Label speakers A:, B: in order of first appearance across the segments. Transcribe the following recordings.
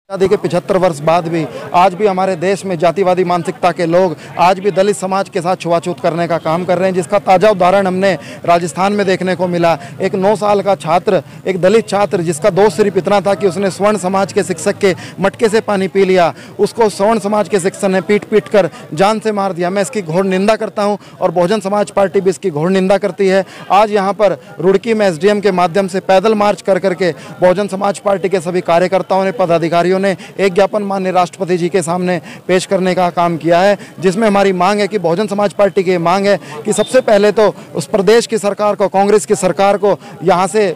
A: आज़ादी के 75 वर्ष बाद भी आज भी हमारे देश में जातिवादी मानसिकता के लोग आज भी दलित समाज के साथ छुआछूत करने का काम कर रहे हैं, जिसका ताज़ा उदाहरण हमने राजस्थान में देखने को मिला। एक 9 साल का छात्र, एक दलित छात्र, जिसका दोष सिर्फ इतना था कि उसने स्वर्ण समाज के शिक्षक के मटके से पानी पी लिया, उसको स्वर्ण समाज के शिक्षक ने पीट कर जान से मार दिया। मैं इसकी घोर निंदा करता हूँ और बहुजन समाज पार्टी भी इसकी घोर निंदा करती है। आज यहाँ पर रुड़की में SDM के माध्यम से पैदल मार्च करके बहुजन समाज पार्टी के सभी कार्यकर्ताओं ने, पदाधिकारियों ने एक ज्ञापन माननीय राष्ट्रपति जी के सामने पेश करने का काम किया है, जिसमें हमारी मांग है कि बहुजन समाज पार्टी की मांग है कि सबसे पहले तो उस प्रदेश की सरकार को, कांग्रेस की सरकार को यहाँ से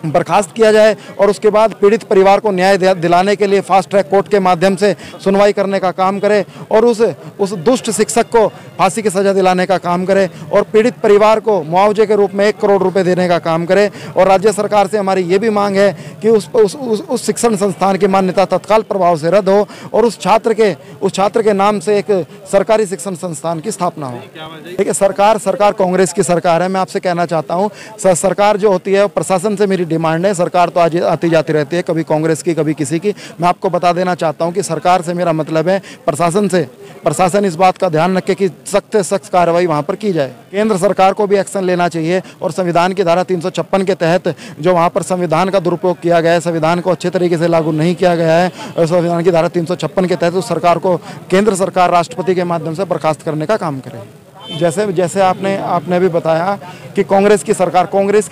A: बर्खास्त किया जाए और उसके बाद पीड़ित परिवार को न्याय दिलाने के लिए फास्ट ट्रैक कोर्ट के माध्यम से सुनवाई करने का काम करे और उस दुष्ट शिक्षक को फांसी की सज़ा दिलाने का काम करे और पीड़ित परिवार को मुआवजे के रूप में 1 करोड़ रुपए देने का काम करे। और राज्य सरकार से हमारी ये भी मांग है कि उस शिक्षण संस्थान की मान्यता तत्काल प्रभाव से रद्द हो और उस छात्र के नाम से एक सरकारी शिक्षण संस्थान की स्थापना हो। देखिए, सरकार कांग्रेस की सरकार है। मैं आपसे कहना चाहता हूँ, सरकार जो होती है प्रशासन से मेरी डिमांड है। सरकार तो आज आती जाती रहती है, कभी कांग्रेस की कभी किसी की। मैं आपको बता देना चाहता हूं कि सरकार से मेरा मतलब है प्रशासन से। प्रशासन इस बात का ध्यान रखे कि सख्त से सख्त कार्रवाई वहां पर की जाए। केंद्र सरकार को भी एक्शन लेना चाहिए और संविधान की धारा 356 के तहत जो वहां पर संविधान का दुरुपयोग किया गया है, संविधान को अच्छे तरीके से लागू नहीं किया गया है और संविधान की धारा 356 के तहत उस सरकार को केंद्र सरकार राष्ट्रपति के माध्यम से बर्खास्त करने का काम करे। जैसे आपने भी बताया कि कांग्रेस की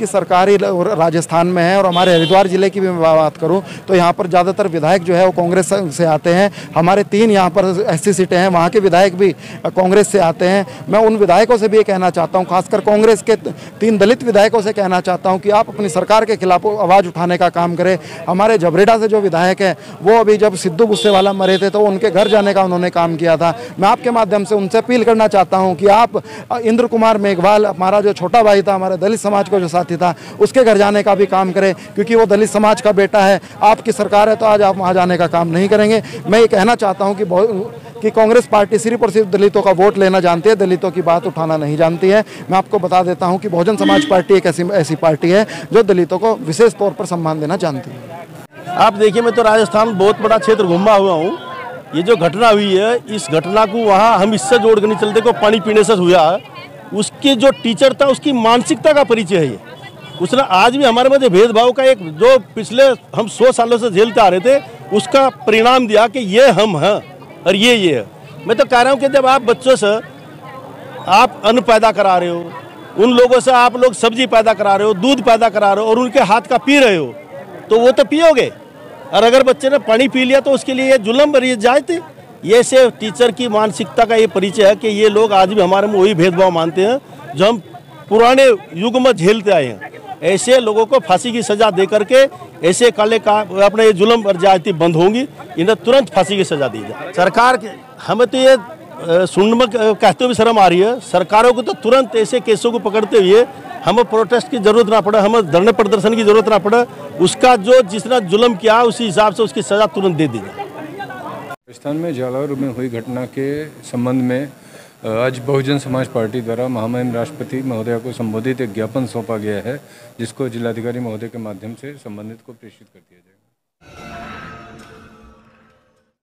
A: सरकार ही राजस्थान में है और हमारे हरिद्वार जिले की भी मैं बात करूं तो यहाँ पर ज़्यादातर विधायक जो है वो कांग्रेस से आते हैं। हमारे 3 यहाँ पर SC सीटें हैं, वहाँ के विधायक भी कांग्रेस से आते हैं। मैं उन विधायकों से भी ये कहना चाहता हूँ, खासकर कांग्रेस के 3 दलित विधायकों से कहना चाहता हूँ कि आप अपनी सरकार के खिलाफ आवाज़ उठाने का काम करें। हमारे झबरेड़ा से जो विधायक है वो अभी जब सिद्धू मूसेवाला मरे थे तो उनके घर जाने का उन्होंने काम किया था। मैं आपके माध्यम से उनसे अपील करना चाहता हूँ कि आप इंद्र कुमार मेघवाल, हमारा जो छोटा भाई था, हमारे दलित समाज का जो साथी था, उसके घर जाने का भी काम करें, क्योंकि वो दलित समाज का बेटा है। आपकी सरकार है तो आज आप वहाँ जाने का काम नहीं करेंगे। मैं ये कहना चाहता हूँ कि कांग्रेस पार्टी सिर्फ और सिर्फ दलितों का वोट लेना जानती है, दलितों की बात उठाना नहीं जानती है। मैं आपको बता देता हूँ कि बहुजन समाज पार्टी एक ऐसी पार्टी है जो दलितों को विशेष तौर पर सम्मान देना जानती है।
B: आप देखिए, मैं तो राजस्थान बहुत बड़ा क्षेत्र घूमा हुआ हूँ। ये जो घटना हुई है, इस घटना को वहाँ हम इससे जोड़ कर नहीं चलते को पानी पीने से हुआ है। उसके जो टीचर था उसकी मानसिकता का परिचय है ये। उसने आज भी हमारे मध्य भेदभाव का एक जो पिछले हम 100 सालों से झेलते आ रहे थे उसका परिणाम दिया कि ये हम हैं और ये है। मैं तो कह रहा हूँ कि जब आप बच्चों से आप अन्न पैदा करा रहे हो, उन लोगों से आप लोग सब्जी पैदा करा रहे हो, दूध पैदा करा रहे हो और उनके हाथ का पी रहे हो, तो वो तो पियोगे। और अगर बच्चे ने पानी पी लिया तो उसके लिए ये जुल्म बरी जायते। ये से टीचर की मानसिकता का ये परिचय है कि ये लोग आज भी हमारे में वही भेदभाव मानते हैं जो हम पुराने युग में झेलते आए हैं। ऐसे लोगों को फांसी की सजा दे करके ऐसे काले का अपने ये जुल्म और ज्यादती बंद होंगी, इन्हें तुरंत फांसी की सजा दी जाए। सरकार हमें तो ये सुनने में कहते हुए भी शर्म आ रही है। सरकारों को तो तुरंत ऐसे केसों को पकड़ते हुए हमें प्रोटेस्ट की जरूरत ना पड़े, हमें धरने प्रदर्शन की जरूरत ना पड़े, उसका जो जिसने जुल्म किया उसी हिसाब से उसकी सजा तुरंत दे दी जाए।
C: राजस्थान में जालौर में हुई घटना के संबंध में आज बहुजन समाज पार्टी द्वारा महामहिम राष्ट्रपति महोदय को संबोधित एक ज्ञापन सौंपा गया है, जिसको जिलाधिकारी महोदय के माध्यम से संबंधित को प्रेषित कर दिया जाएगा।